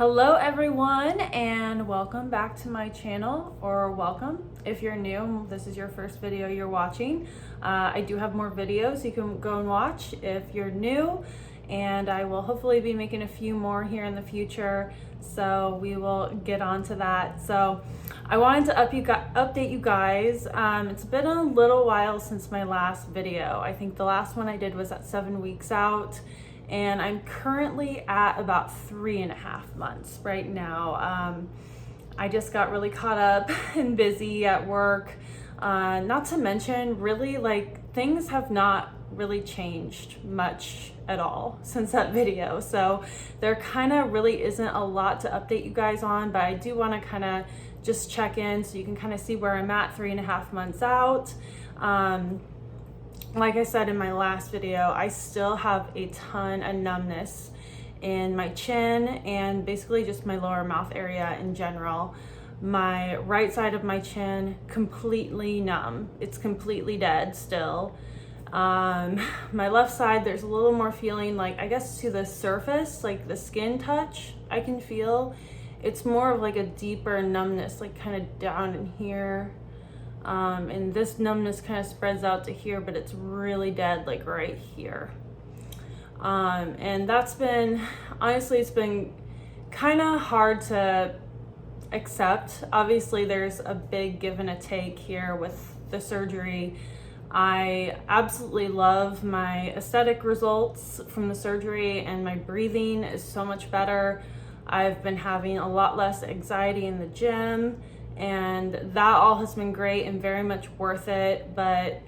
Hello everyone, and welcome back to my channel, or welcome if you're new. This is your first video you're watching. I do have more videos you can go and watch if you're new, and I will hopefully be making a few more here in the future, so we will get on to that. So I wanted to update you guys. It's been a little while since my last video. I think the last one I did was at 7 weeks out, and I'm currently at about 3.5 months right now. I just got really caught up and busy at work. Not to mention, really, like, things have not really changed much at all since that video. So there kind of really isn't a lot to update you guys on, but I do want to kind of just check in so you can kind of see where I'm at 3.5 months out. Like I said in my last video, I still have a ton of numbness in my chin and basically just my lower mouth area in general. My right side of my chin, completely numb. It's completely dead still. My left side, there's a little more feeling, like, I guess to the surface, like the skin touch, I can feel. It's more of like a deeper numbness, like kind of down in here. And this numbness kind of spreads out to here, but it's really dead, like right here. And that's been, honestly, it's been kind of hard to accept. Obviously, there's a big give and a take here with the surgery. I absolutely love my aesthetic results from the surgery, and my breathing is so much better. I've been having a lot less anxiety in the gym, and that all has been great and very much worth it. But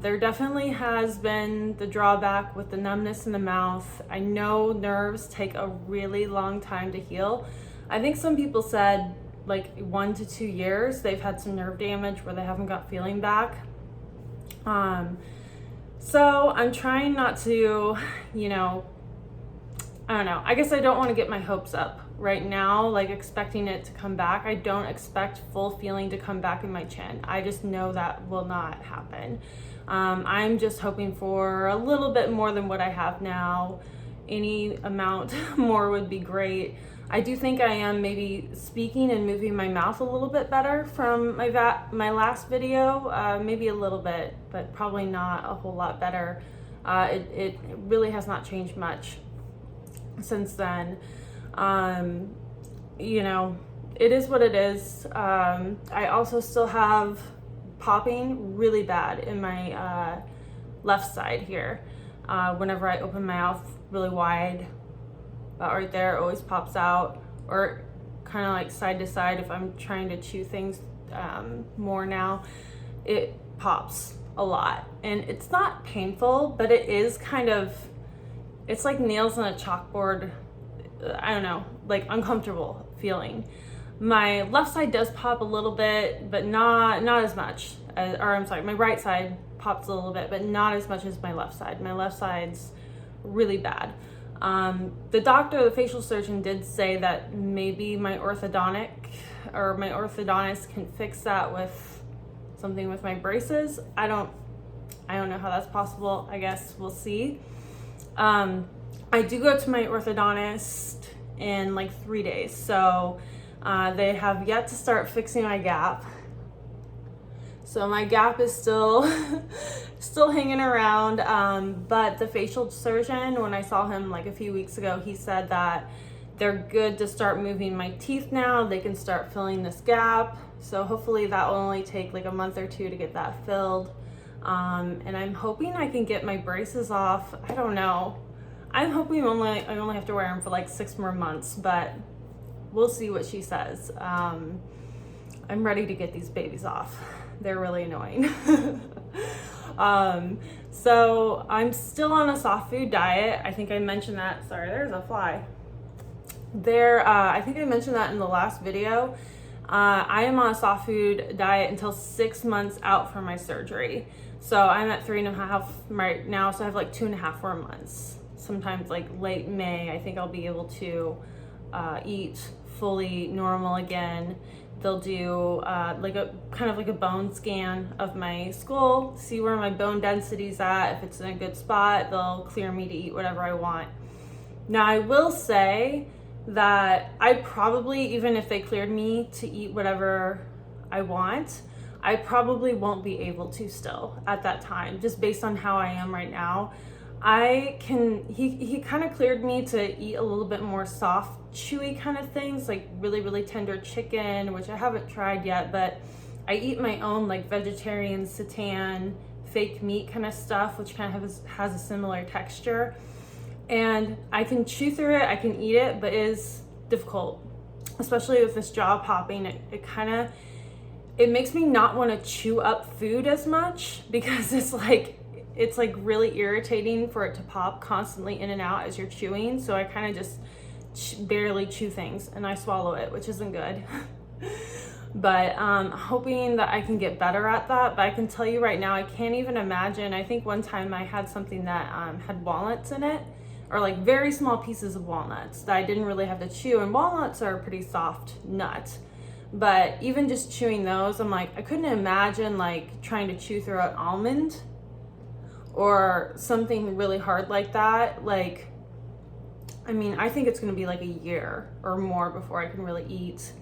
there definitely has been the drawback with the numbness in the mouth. I know nerves take a really long time to heal. I think some people said like 1 to 2 years they've had some nerve damage where they haven't got feeling back. So I'm trying not to, I don't know. I guess I don't want to get my hopes up right now, like expecting it to come back. I don't expect full feeling to come back in my chin. I just know that will not happen. I'm just hoping for a little bit more than what I have now. Any amount more would be great. I do think I am maybe speaking and moving my mouth a little bit better from my last video, maybe a little bit, but probably not a whole lot better. It really has not changed much since then. It is what it is. I also still have popping really bad in my left side here. Whenever I open my mouth really wide, about right there, it always pops out, or kind of like side to side if I'm trying to chew things more now, it pops a lot. And it's not painful, but it is kind of, it's like nails on a chalkboard. I don't know, like uncomfortable feeling. My left side does pop a little bit, but not as much. My right side pops a little bit, but not as much as my left side. My left side's really bad. The doctor, the facial surgeon, did say that maybe my orthodontist can fix that with something with my braces. I don't know how that's possible. I guess we'll see. I do go to my orthodontist in like 3 days, so they have yet to start fixing my gap. So my gap is still hanging around, but the facial surgeon, when I saw him like a few weeks ago, he said that they're good to start moving my teeth now. They can start filling this gap. So hopefully that will only take like a month or 2 to get that filled. And I'm hoping I can get my braces off. I don't know. I'm hoping I only have to wear them for like 6 more months, but we'll see what she says. I'm ready to get these babies off. They're really annoying. So I'm still on a soft food diet. I think I mentioned that. Sorry, there's a fly. I think I mentioned that in the last video. I am on a soft food diet until 6 months out from my surgery. So I'm at 3.5 right now, so I have like 2.5 more months. Sometimes like late May, I think I'll be able to eat fully normal again. They'll do like a kind of like a bone scan of my skull, see where my bone density's at. If it's in a good spot, they'll clear me to eat whatever I want. Now I will say that I'd probably, even if they cleared me to eat whatever I want, I probably won't be able to still at that time, just based on how I am right now. He kind of cleared me to eat a little bit more soft, chewy kind of things, like really, really tender chicken, which I haven't tried yet, but I eat my own like vegetarian seitan, fake meat kind of stuff, which kind of has a similar texture. And I can chew through it, I can eat it, but it is difficult, especially with this jaw popping. It makes me not want to chew up food as much, because it's like really irritating for it to pop constantly in and out as you're chewing. So I kind of just barely chew things and I swallow it, which isn't good. But hoping that I can get better at that. But I can tell you right now, I can't even imagine. I think one time I had something that had walnuts in it, or like very small pieces of walnuts that I didn't really have to chew. And walnuts are a pretty soft nut. But even just chewing those, I'm like, I couldn't imagine like trying to chew through an almond or something really hard like that. Like, I mean, I think it's gonna be like a year or more before I can really eat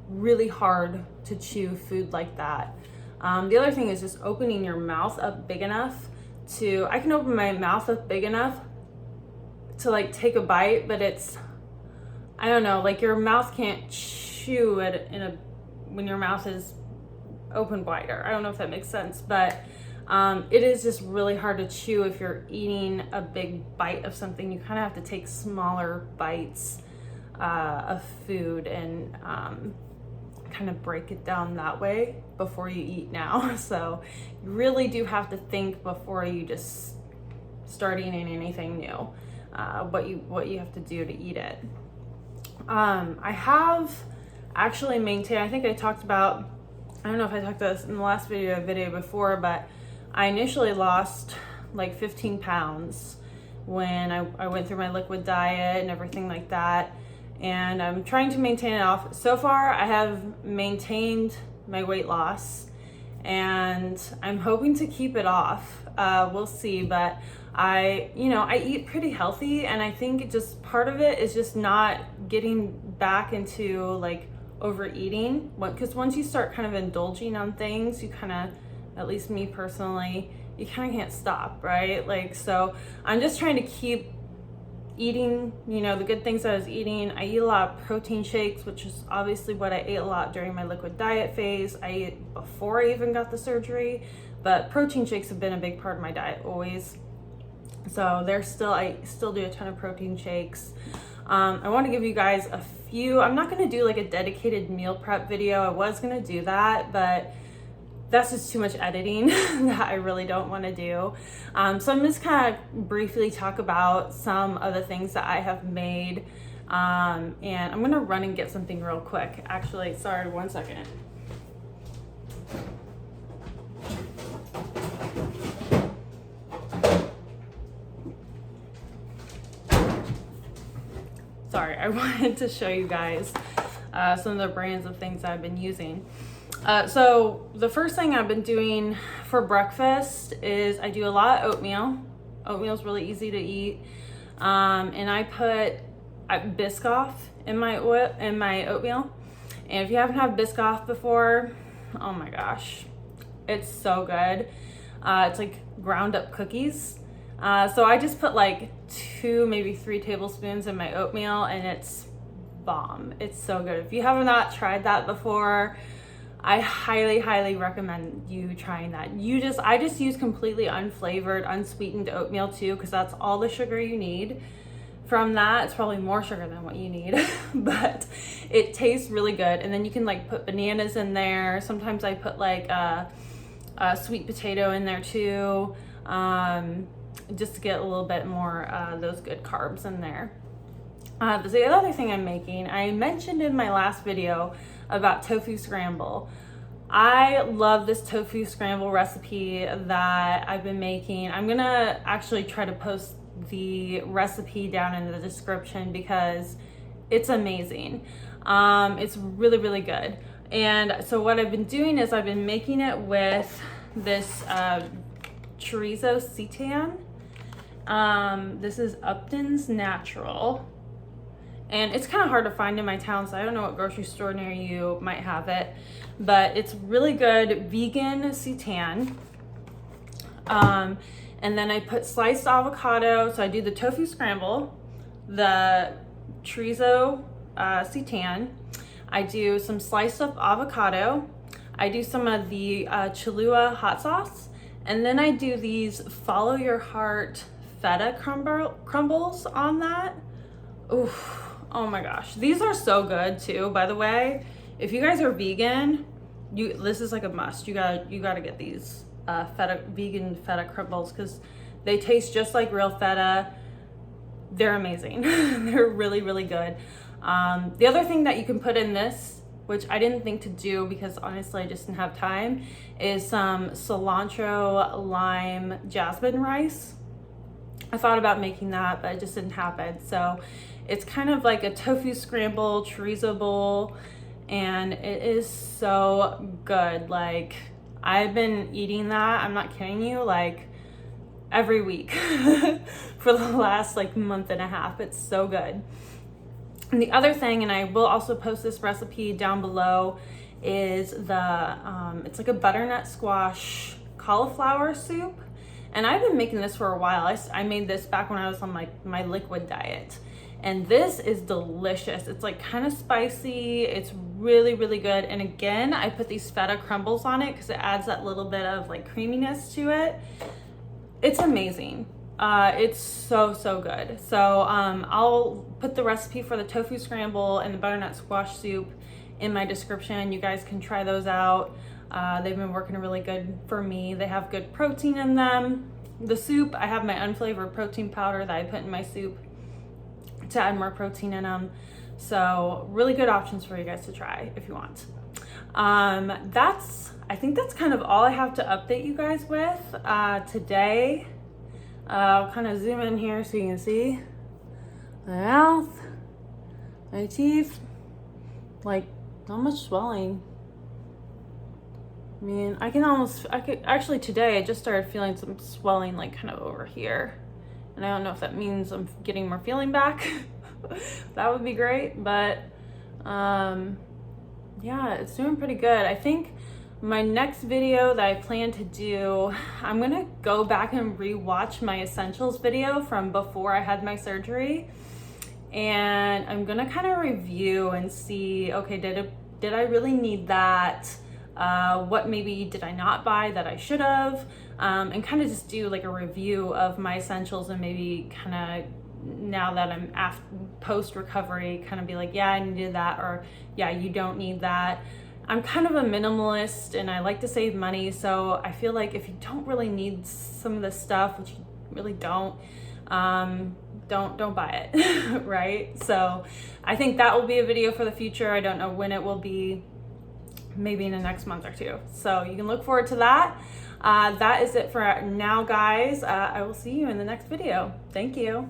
really hard to chew food like that. The other thing is just opening your mouth up big enough I can open my mouth up big enough to like take a bite, but I don't know, like your mouth can't chew it when your mouth is open wider. I don't know if that makes sense, but it is just really hard to chew if you're eating a big bite of something. You kind of have to take smaller bites of food and kind of break it down that way before you eat now. So you really do have to think before you just start eating anything new, what you have to do to eat it. I have actually maintained, I think I talked about, I don't know if I talked about this in the last video before, but I initially lost like 15 pounds when I went through my liquid diet and everything like that. And I'm trying to maintain it off. So far, I have maintained my weight loss and I'm hoping to keep it off. We'll see, but I eat pretty healthy, and I think just part of it is just not getting back into like overeating. Because once you start kind of indulging on things, you kind of, at least me personally, you kind of can't stop, right? Like, so I'm just trying to keep eating, the good things I was eating. I eat a lot of protein shakes, which is obviously what I ate a lot during my liquid diet phase. I ate before I even got the surgery, but protein shakes have been a big part of my diet always. So I still do a ton of protein shakes. I want to give you guys a few. I'm not going to do like a dedicated meal prep video. I was going to do that, but that's just too much editing that I really don't want to do. So I'm just kind of briefly talk about some of the things that I have made. And I'm going to run and get something real quick. Actually, sorry, 1 second. Sorry, I wanted to show you guys some of the brands of things I've been using. So the first thing I've been doing for breakfast is I do a lot of oatmeal. Oatmeal is really easy to eat. And I put Biscoff in my oatmeal. And if you haven't had Biscoff before, oh my gosh, it's so good. It's like ground up cookies. So I just put like 2, maybe 3 tablespoons in my oatmeal, and it's bomb. It's so good. If you have not tried that before, I highly, highly recommend you trying that. I just use completely unflavored, unsweetened oatmeal too, because that's all the sugar you need. From that, it's probably more sugar than what you need, but it tastes really good. And then you can like put bananas in there. Sometimes I put like a sweet potato in there too, just to get a little bit more those good carbs in there. The other thing I'm making, I mentioned in my last video about Tofu Scramble. I love this Tofu Scramble recipe that I've been making. I'm gonna actually try to post the recipe down in the description because it's amazing. It's really, really good. And so what I've been doing is I've been making it with this chorizo seitan. This is Upton's Natural. And it's kind of hard to find in my town, so I don't know what grocery store near you might have it, but it's really good vegan seitan. And then I put sliced avocado, so I do the tofu scramble, the chorizo seitan, I do some sliced up avocado, I do some of the Cholula hot sauce, and then I do these follow your heart feta crumbles on that. Oof. Oh my gosh, these are so good too, by the way. If you guys are vegan, this is like a must. You gotta get these vegan feta crumbles because they taste just like real feta. They're amazing. They're really, really good. The other thing that you can put in this, which I didn't think to do because honestly I just didn't have time, is some cilantro, lime, jasmine rice. I thought about making that, but it just didn't happen. So it's kind of like a tofu scramble, chorizo bowl, and it is so good. Like, I've been eating that, I'm not kidding you, like every week for the last like month and a half. It's so good. And the other thing, and I will also post this recipe down below, is it's like a butternut squash cauliflower soup. And I've been making this for a while. I made this back when I was on my liquid diet. And this is delicious. It's like kind of spicy. It's really, really good. And again, I put these feta crumbles on it because it adds that little bit of like creaminess to it. It's amazing. It's so, so good. So I'll put the recipe for the tofu scramble and the butternut squash soup in my description. You guys can try those out. They've been working really good for me. They have good protein in them. The soup, I have my unflavored protein powder that I put in my soup to add more protein in them. So really good options for you guys to try if you want. I think that's kind of all I have to update you guys with today. I'll kind of zoom in here so you can see my mouth, my teeth, like not much swelling. I mean, actually today I just started feeling some swelling like kind of over here. And I don't know if that means I'm getting more feeling back. That would be great, but yeah, it's doing pretty good. I think my next video that I plan to do, I'm gonna go back and re-watch my essentials video from before I had my surgery. And I'm gonna kind of review and see, okay, did I really need that? What maybe did I not buy that I should have? And kind of just do like a review of my essentials and maybe kind of, now that I'm post recovery, kind of be like, yeah, I needed that, or yeah, you don't need that. I'm kind of a minimalist and I like to save money, so I feel like if you don't really need some of this stuff, which you really don't buy it. Right? So I think that will be a video for the future. I don't know when it will be, maybe in the next month or two. So you can look forward to that. That is it for now, guys. I will see you in the next video. Thank you.